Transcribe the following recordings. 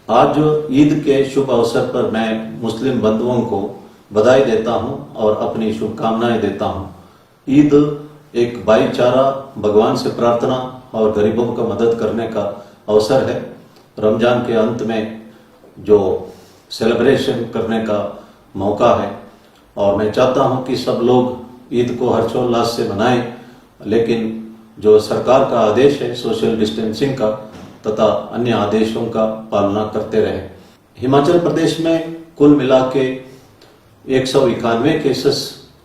आज ईद के शुभ अवसर पर मैं मुस्लिम बंधुओं को बधाई देता हूं और अपनी शुभकामनाएं देता हूं। ईद एक भाईचारा, भगवान से प्रार्थना और गरीबों का मदद करने का अवसर है। रमजान के अंत में जो सेलिब्रेशन करने का मौका है और मैं चाहता हूं कि सब लोग ईद को हर्षोल्लास से मनाएं, लेकिन जो सरकार का आदेश है सोशल डिस्टेंसिंग का तथा अन्य आदेशों का पालना करते रहे। हिमाचल प्रदेश में कुल मिला के 191 केसेस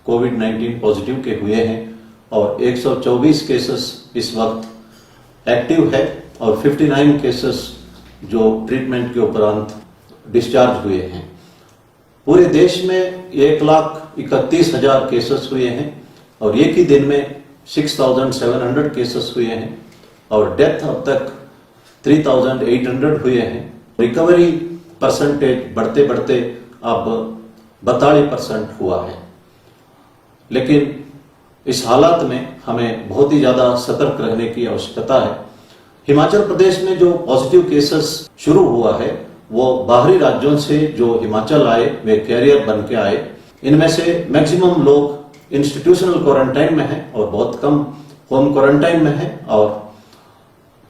कोविड-19 पॉजिटिव के हुए हैं और 124 केसेस इस वक्त एक्टिव है और 59 केसेस जो ट्रीटमेंट के उपरांत डिस्चार्ज हुए हैं। पूरे देश में 1,31,000 केसेस हुए हैं और एक ही दिन में 6,700 केसेस हुए हैं और डेथ अब तक 3,800 हुए हैं। रिकवरी परसेंटेज बढ़ते बढ़ते अब 42% हुआ है। लेकिन इस हालात में हमें बहुत ही ज्यादा सतर्क रहने की आवश्यकता है। हिमाचल प्रदेश में जो पॉजिटिव केसेस शुरू हुआ है वो बाहरी राज्यों से जो हिमाचल आए, वे कैरियर बन के आए। इनमें से मैक्सिमम लोग इंस्टीट्यूशनल क्वारंटाइन में हैं और बहुत कम होम क्वारंटाइन में हैं और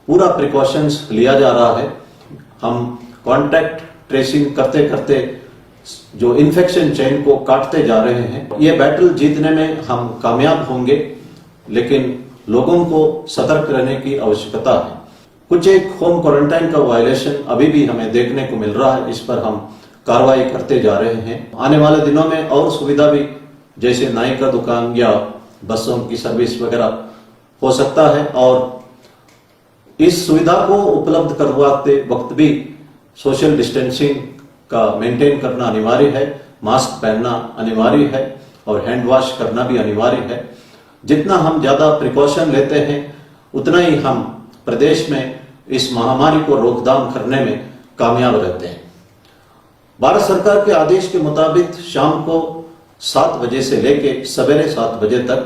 पूरा प्रिकॉशंस लिया जा रहा है। हम कॉन्टैक्ट ट्रेसिंग करते करते जो इन्फेक्शन चेन को काटते जा रहे हैं। ये बैटल जीतने में हम कामयाब होंगे, लेकिन लोगों को सतर्क रहने की आवश्यकता है। कुछ एक होम क्वारंटाइन का वायलेशन अभी भी हमें देखने को मिल रहा है, इस पर हम कार्रवाई करते जा रहे हैं। आने वाले दिनों में और सुविधा भी, जैसे नाई का दुकान या बसों की सर्विस वगैरह हो सकता है और इस सुविधा को उपलब्ध करवाते वक्त भी सोशल डिस्टेंसिंग का मेंटेन करना अनिवार्य है, मास्क पहनना अनिवार्य है और हैंड वॉश करना भी अनिवार्य है। जितना हम ज्यादा प्रिकॉशन लेते हैं उतना ही हम प्रदेश में इस महामारी को रोकथाम करने में कामयाब रहते हैं। भारत सरकार के आदेश के मुताबिक शाम को 7 बजे से लेके सवेरे 7 बजे तक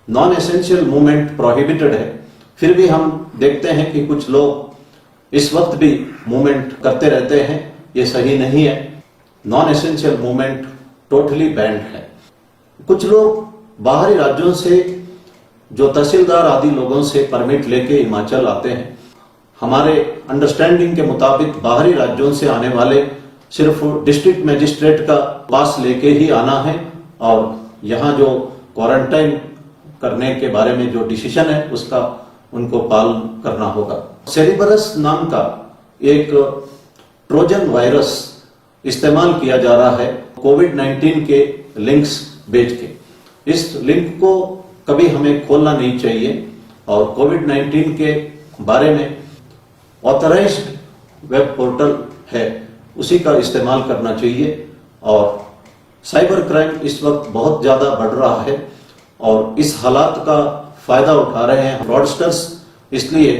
नॉन एसेंशियल मूवमेंट प्रोहिबिटेड है। फिर भी हम देखते हैं कि कुछ लोग इस वक्त भी मूवमेंट करते रहते हैं, ये सही नहीं है। Non essential movement totally band है। कुछ लोग बाहरी राज्यों से जो तहसीलदार आदि लोगों से परमिट लेके हिमाचल आते हैं। हमारे अंडरस्टैंडिंग के मुताबिक बाहरी राज्यों से आने वाले सिर्फ डिस्ट्रिक्ट मजिस्ट्रेट का पास लेके ही आना है और यहाँ जो क्वारंटाइन करने के बारे में जो डिसीजन है उसका उनको पालन करना होगा। सेरिबरस नाम का एक ट्रोजन वायरस इस्तेमाल किया जा रहा है कोविड-19 के लिंक्स भेज के। इस लिंक को कभी हमें खोलना नहीं चाहिए और कोविड-19 के बारे में ऑथराइज्ड वेब पोर्टल है उसी का इस्तेमाल करना चाहिए। और साइबर क्राइम इस वक्त बहुत ज्यादा बढ़ रहा है और इस हालात का फायदा उठा रहे हैं फ्रॉडस्टर्स, इसलिए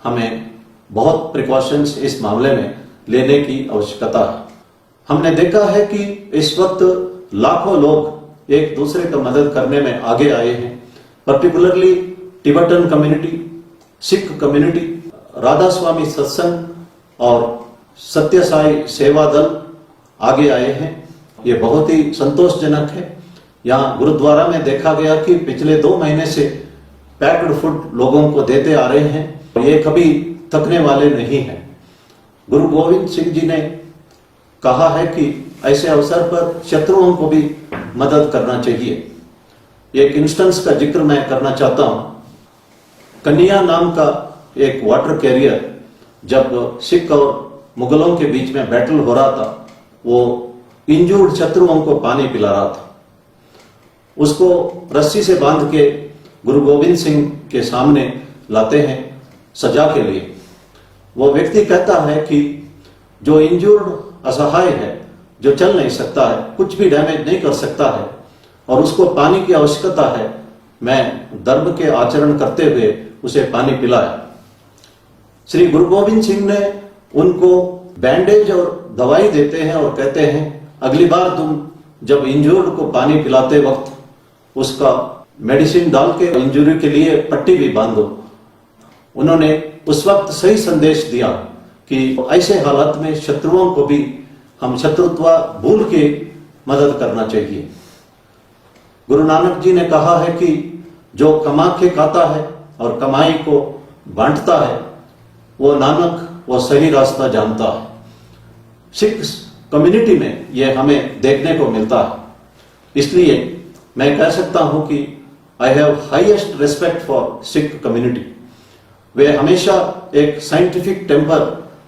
हमें बहुत प्रिकॉशंस इस मामले में लेने की आवश्यकता है। हमने देखा है कि इस वक्त लाखों लोग एक दूसरे का मदद करने में आगे आए हैं, particularly Tibetan community, Sikh community, Radha Soami Satsang और सत्य साई सेवा दल आगे आए हैं। ये बहुत ही संतोषजनक है। यहाँ गुरुद्वारा में देखा गया कि पिछले 2 महीने से पैक्ड फूड लोगों को देते आ रहे हैं। ये कभी थकने वाले नहीं हैं। गुरु गोविंद सिंह जी ने कहा है कि ऐसे अवसर पर शत्रुओं को भी मदद करना चाहिए। एक इंस्टेंस का जिक्र मैं करना चाहता हूं। कन्या नाम का एक वाटर कैरियर जब सिख और मुगलों के बीच में बैटल हो रहा था, वो इंजूर्ड शत्रुओं को पानी पिला रहा था। उसको रस्सी से बांध के गुरु गोविंद सिंह के सामने लाते हैं सजा के लिए। वो व्यक्ति कहता है कि जो इंजूर्ड असहाय है, जो चल नहीं सकता है, कुछ भी डैमेज नहीं कर सकता है और उसको पानी की आवश्यकता है, मैं धर्म के आचरण करते हुए उसे पानी पिलाया। श्री गुरु गोविंद सिंह ने उनको बैंडेज और दवाई देते हैं और कहते हैं अगली बार तुम जब इंजूर्ड को पानी पिलाते वक्त उसका मेडिसिन डाल के इंजरी के लिए पट्टी भी बांधो। उन्होंने उस वक्त सही संदेश दिया कि ऐसे हालात में शत्रुओं को भी हम शत्रुत्व भूल के मदद करना चाहिए। गुरु नानक जी ने कहा है कि जो कमा के खाता है और कमाई को बांटता है वो नानक वो सही रास्ता जानता है। सिख कम्युनिटी में यह हमें देखने को मिलता है। इसलिए मैं कह सकता हूं कि I have highest respect for Sikh community. वे हमेशा एक साइंटिफिक टेम्पर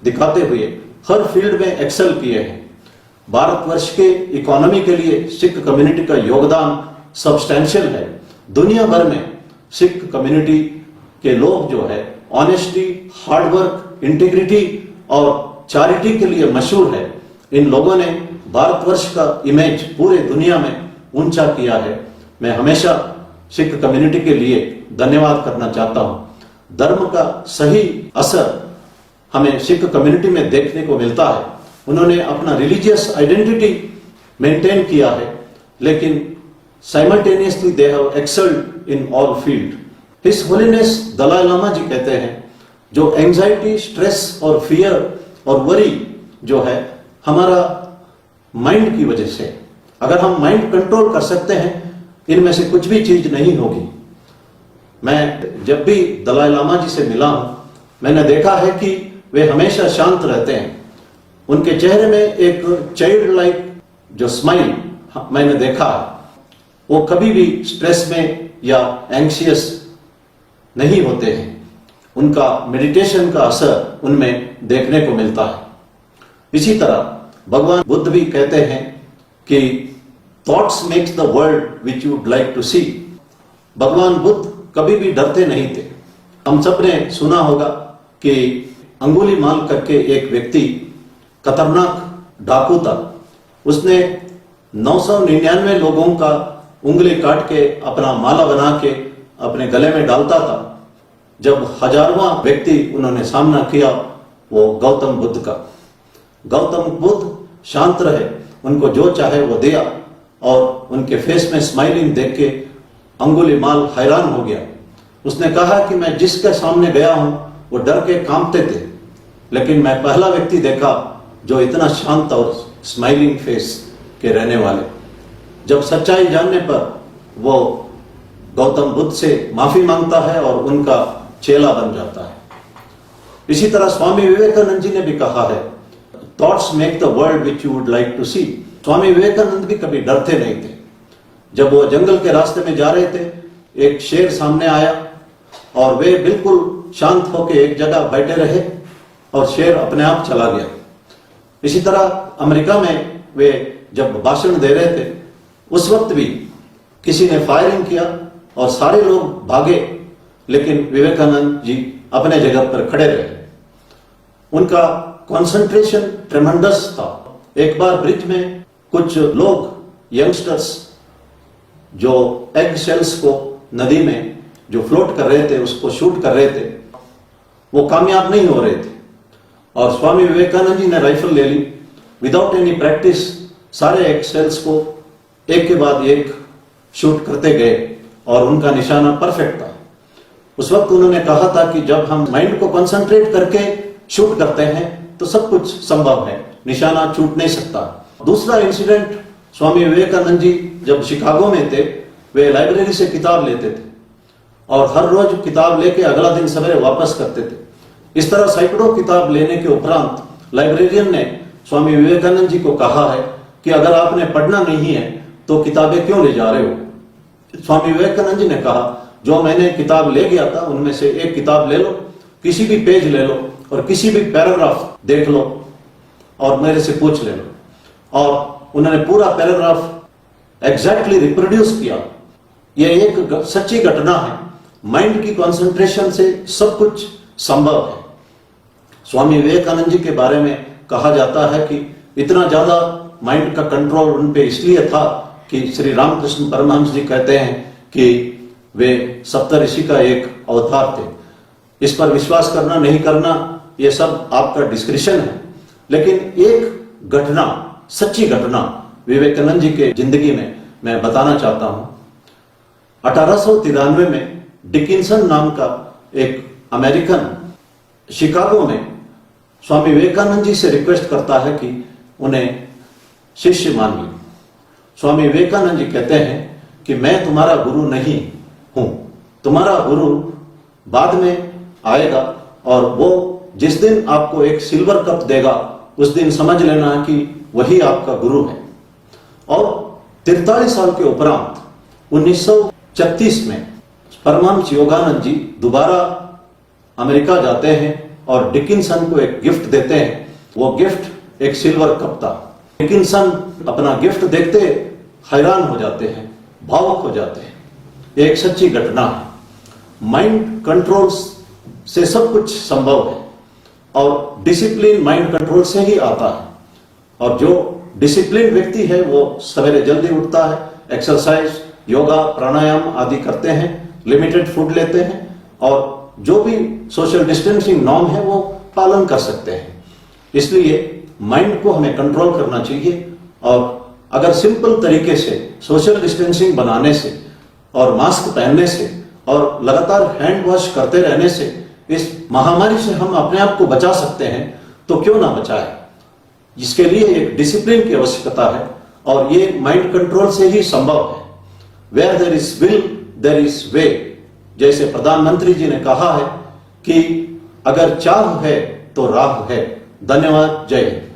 दिखाते हुए हर फील्ड में एक्सेल किए हैं। भारतवर्ष के इकोनॉमी के लिए सिख कम्युनिटी का योगदान सब्सटैंशियल है। दुनिया भर में सिख कम्युनिटी के लोग जो है ऑनेस्टी, हार्डवर्क, इंटीग्रिटी और चैरिटी के लिए मशहूर है। इन लोगों ने भारतवर्ष का इमेज पूरे दुनिया में ऊंचा किया है। मैं हमेशा सिख कम्युनिटी के लिए धन्यवाद करना चाहता हूं। धर्म का सही असर हमें सिख कम्युनिटी में देखने को मिलता है। उन्होंने अपना रिलीजियस आइडेंटिटी मेंटेन किया है, लेकिन simultaneously they have excelled in all field. His holiness Dalai Lama ji कहते हैं, जो एंजाइटी, स्ट्रेस और फियर और वरी जो है हमारा माइंड की वजह से, अगर हम माइंड कंट्रोल कर सकते हैं इनमें से कुछ भी चीज नहीं होगी। मैं जब भी दलाई लामा जी से मिला हूं, मैंने देखा है कि वे हमेशा शांत रहते हैं। उनके चेहरे में एक चाइल्ड लाइक जो स्माइल मैंने देखा है, वो कभी भी स्ट्रेस में या एंग्शियस नहीं होते हैं। उनका मेडिटेशन का असर उनमें देखने को मिलता है। इसी तरह भगवान बुद्ध भी कहते हैं कि thoughts makes the world which you would like to see. भगवान बुद्ध कभी भी डरते नहीं थे। हम सब ने सुना होगा कि अंगुलीमाल करके एक व्यक्ति खतरनाक डाकू था। उसने 999 लोगों का उंगली काट के अपना माला बना के अपने गले में डालता था। जब 1000वां व्यक्ति उन्होंने सामना किया वो गौतम बुद्ध का। गौतम बुद्ध शांत रहे, उनको जो चाहे वो दिया और उनके फेस में स्माइलिंग देख के अंगुलीमाल हैरान हो गया। उसने कहा कि मैं जिसके सामने गया हूं वो डर के कांपते थे, लेकिन मैं पहला व्यक्ति देखा जो इतना शांत और स्माइलिंग फेस के रहने वाले। जब सच्चाई जानने पर वो गौतम बुद्ध से माफी मांगता है और उनका चेला बन जाता है। इसी तरह स्वामी विवेकानंद जी ने भी कहा है, thoughts make the world which you would like to see. Swami Vivekananda भी कभी डरते नहीं थे। जब वो जंगल के रास्ते में जा रहे थे, एक शेर सामने आया और वे बिल्कुल शांत होकर एक जगह बैठे रहे और शेर अपने आप चला गया। इसी तरह अमेरिका में वे जब भाषण दे रहे थे, उस वक्त भी किसी ने फायरिंग किया और सारे लोग भागे, लेकिन विवेकानंद जी अपने जगह पर खड़े रहे। उनका कंसंट्रेशन ट्रेमेंडस था। एक बार ब्रिज में कुछ लोग, यंगस्टर्स, जो एग शेल्स को नदी में जो फ्लोट कर रहे थे उसको शूट कर रहे थे, वो कामयाब नहीं हो रहे थे। और स्वामी विवेकानंद जी ने राइफल ले ली, विदाउट एनी प्रैक्टिस सारे एग शेल्स को एक के बाद एक शूट करते गए और उनका निशाना परफेक्ट था। उस वक्त उन्होंने कहा था कि जब हम माइंड को कंसंट्रेट करके शूट करते हैं तो सब कुछ संभव है, निशाना छूट नहीं सकता। दूसरा इंसिडेंट, स्वामी विवेकानंद जी जब शिकागो में थे, वे लाइब्रेरी से किताब लेते थे और हर रोज किताब लेके अगला दिन सवेरे वापस करते थे। इस तरह सैकड़ों किताब लेने के उपरांत लाइब्रेरियन ने स्वामी विवेकानंद जी को कहा है कि अगर आपने पढ़ना नहीं है तो किताबें क्यों ले जा रहे हो। स्वामी विवेकानंद जी ने कहा, जो मैंने किताब ले गया था उनमें से एक किताब ले लो, किसी भी पेज ले लो और किसी भी पैराग्राफ देख लो और मेरे से पूछ ले लो। और उन्होंने पूरा पैराग्राफ एग्जैक्टली रिप्रोड्यूस किया। यह एक सच्ची घटना है। माइंड की कंसंट्रेशन से सब कुछ संभव है। स्वामी विवेकानंद जी के बारे में कहा जाता है कि इतना ज्यादा माइंड का कंट्रोल उन पे इसलिए था कि श्री रामकृष्ण परमहंस जी कहते हैं कि वे सप्तऋषि का एक अवतार थे। इस पर विश्वास करना नहीं करना ये सब आपका डिस्क्रिप्शन है, लेकिन एक घटना, सच्ची घटना विवेकानंद जी के जिंदगी में मैं बताना चाहता हूं। 1893 में डिकिंसन नाम का एक अमेरिकन शिकागो में स्वामी विवेकानंद जी से रिक्वेस्ट करता है कि उन्हें शिष्य मानिए। स्वामी विवेकानंद जी कहते हैं कि मैं तुम्हारा गुरु नहीं हूं, तुम्हारा गुरु बाद में आएगा और वो जिस दिन आपको एक सिल्वर कप देगा उस दिन समझ लेना कि वही आपका गुरु है। और 43 साल के उपरांत 1936 में परमहंस योगानंद जी दोबारा अमेरिका जाते हैं और डिकिंसन को एक गिफ्ट देते हैं। वो गिफ्ट एक सिल्वर कप था। डिकिंसन अपना गिफ्ट देखते हैरान हो जाते हैं, भावुक हो जाते हैं। एक सच्ची घटना है। माइंड कंट्रोल से सब कुछ संभव है और डिसिप्लिन माइंड कंट्रोल से ही आता है। और जो डिसिप्लिन व्यक्ति है वो सवेरे जल्दी उठता है, एक्सरसाइज, योगा, प्राणायाम आदि करते हैं, लिमिटेड फूड लेते हैं और जो भी सोशल डिस्टेंसिंग नॉर्म है वो पालन कर सकते हैं। इसलिए माइंड को हमें कंट्रोल करना चाहिए और अगर सिंपल तरीके से सोशल डिस्टेंसिंग बनाने से और मास्क पहनने से और लगातार हैंड वॉश करते रहने से इस महामारी से हम अपने आप को बचा सकते हैं तो क्यों ना बचाए। इसके लिए एक डिसिप्लिन की आवश्यकता है और ये माइंड कंट्रोल से ही संभव है। Where there is will there is way, जैसे प्रधानमंत्री जी ने कहा है कि अगर चाह है तो राह है। धन्यवाद। जय हिंद।